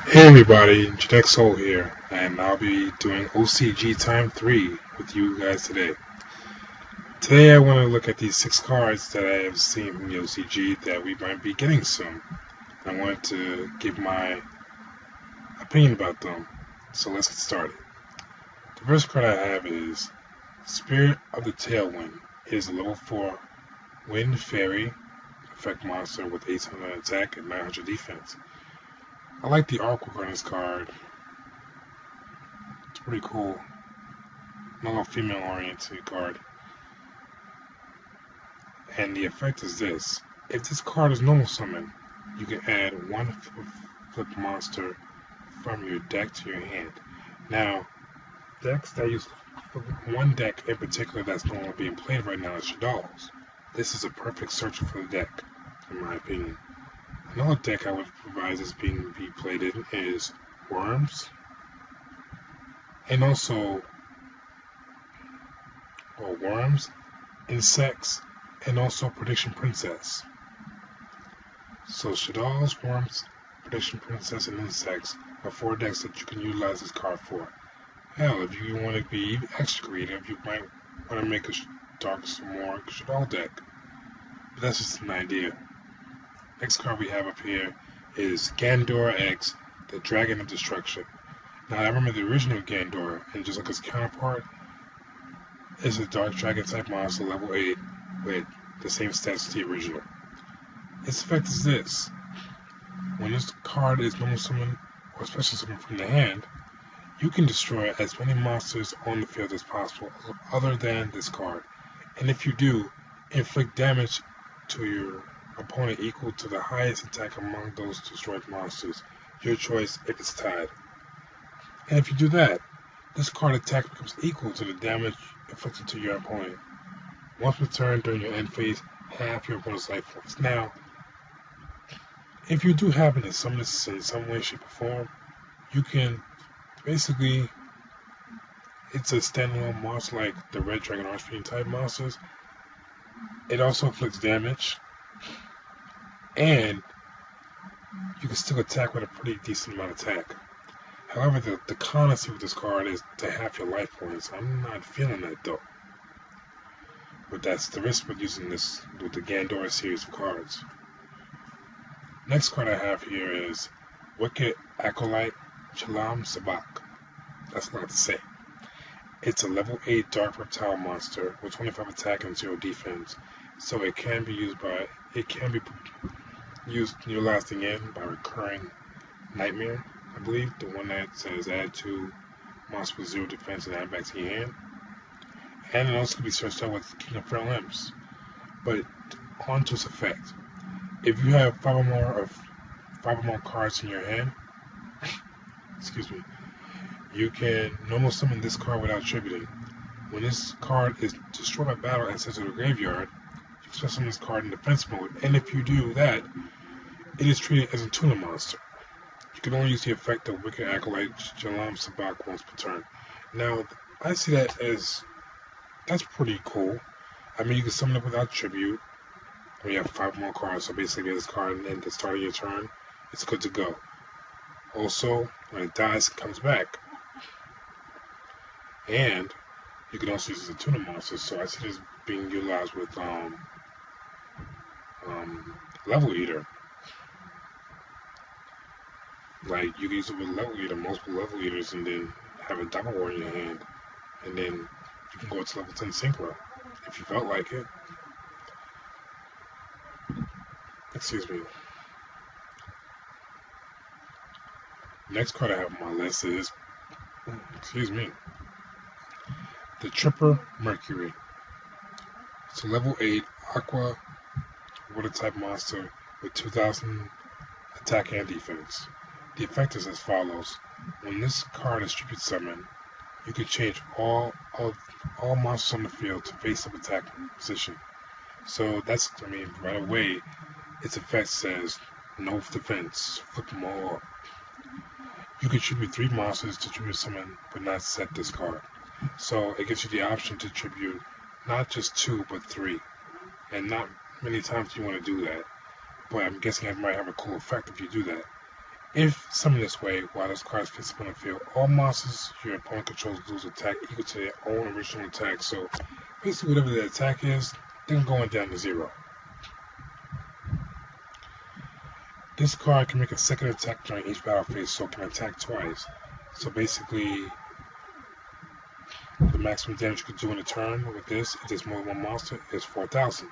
Hey everybody, Jack Soul here, and I'll be doing OCG Time 3 with you guys today. Today I want to look at these 6 cards that I have seen from the OCG that we might be getting soon. I wanted to give my opinion about them, so let's get started. The first card I have is Spirit of the Tailwind. It is a level 4 Wind Fairy effect monster with 800 attack and 900 defense. I like the artwork on this card. It's pretty cool. Not a female oriented card. And the effect is this. If this card is normal summon, you can add one flip monster from your deck to your hand. Now, decks that use one deck in particular that's no longer being played right now is Shadal's. This is a perfect search for the deck, in my opinion. Another deck I would advise is being played in is Worms, and also Worms, Insects, and also Prediction Princess. So Shadal's, Worms, Prediction Princess, and Insects are 4 decks that you can utilize this card for. Hell, if you want to be extra creative, you might want to make a more Shadal deck. But that's just an idea. Next card we have up here is Gandora X, the Dragon of Destruction. Now I remember the original Gandora, and just like its counterpart, is a Dark Dragon type monster level 8 with the same stats as the original. Its effect is this. When this card is normal summon or special summon from the hand, you can destroy as many monsters on the field as possible other than this card. And if you do, inflict damage to your opponent equal to the highest attack among those destroyed monsters. Your choice if it's tied. And if you do that, this card attack becomes equal to the damage inflicted to your opponent. Once per turn during your end phase, half your opponent's life points. Now, if you do happen to summon this in some way, shape, or form, you can basically, it's a standalone monster like the Red Dragon Archfiend type monsters. It also inflicts damage, and you can still attack with a pretty decent amount of attack. However, the con I see with this card is to half your life points. I'm not feeling that though. But that's the risk with using this with the Gandora series of cards. Next card I have here is Wicked Acolyte Chalam Sabak. That's a lot to say. It's a level 8 Dark Reptile monster with 25 attack and 0 defense, so it can be used utilized again by Recurring Nightmare, I believe, the one that says add 2 monsters with 0 defense and add back to your hand. And it also can be searched out with King of Frail Imps. But on to its effect. If you have 5 or more cards in your hand, excuse me, you can normal summon this card without tributing. When this card is destroyed by battle and sent to the graveyard, you can special summon this card in defense mode, and if you do that, it is treated as a tuna monster. You can only use the effect of Wicked Acolyte Jalam Sabak once per turn. Now, I see that as, that's pretty cool. I mean, you can summon it without tribute. When you have 5 more cards, so basically this card at the start of your turn, it's good to go. Also, when it dies, it comes back. And you can also use it as a tuna monster, so I see this being utilized with Level Eater. Like, you can use it with Level Eater, multiple Level Eaters, and then have a Double War in your hand. And then you can go to level 10 Synchro, if you felt like it. Excuse me. Next card I have on my list is, the Tripper Mercury. It's a level 8 Aqua Water type monster with 2000 attack and defense. The effect is as follows. When this card is tribute summoned, you can change all monsters on the field to face up attack position. So that's, right away, its effect says no defense, flip them all up. You can tribute 3 monsters to tribute summon, but not set this card. So it gives you the option to tribute not just 2, but 3. And not many times do you want to do that. But I'm guessing it might have a cool effect if you do that. If summoned this way, while this card is face up on the field, all monsters your opponent controls lose attack equal to their own original attack. So basically, whatever the attack is, they're going down to 0. This card can make a second attack during each battle phase, so it can attack twice. So basically, the maximum damage you could do in a turn with this, if there's more than one monster, is 4,000.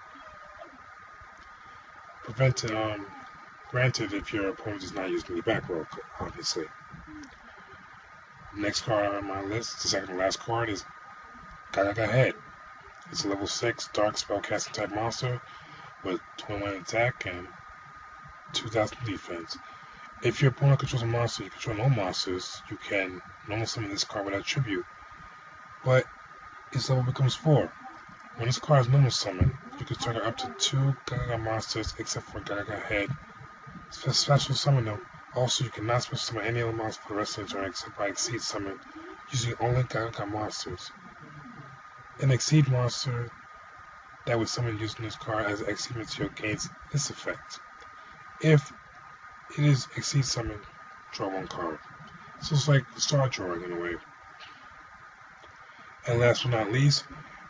Granted, if your opponent is not using the back row, obviously. The next card on my list, the second to last card, is Gaga Head. It's a level 6 dark spellcasting type monster with 21 attack and 2,000 defense. If your opponent controls a monster, you control no monsters, you can normal summon this card without tribute. But its level becomes 4. When this card is normal summoned, you can target up to 2 Gaga monsters except for Gaga Head. Special summon them. Also, you cannot special summon any other monster for the rest of the turn except by Exceed summon, using only Gaga monsters. An Exceed monster that was summoned using this card as Exceed material gains this effect. If it is Exceed summon, draw 1 card. So it's like star drawing in a way. And last but not least,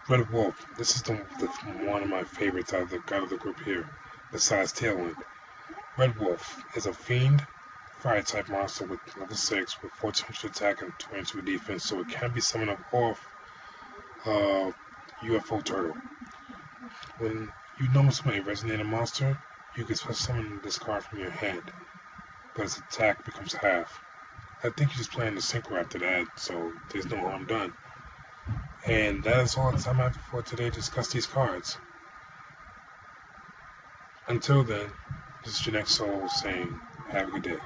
Red Wolf. This is one of my favorites out of the group here, besides Tailwind. Red Wolf is a fiend, fire type monster with level 6 with 1400 attack and 22 defense, so it can be summoned up off UFO Turtle. When you normal summon a resonating monster, you can special summon this card from your hand, but its attack becomes half. I think you're just playing the synchro after that, so there's no harm done. And that is all the time I have for today to discuss these cards. Until then, this is your next soul saying, have a good day.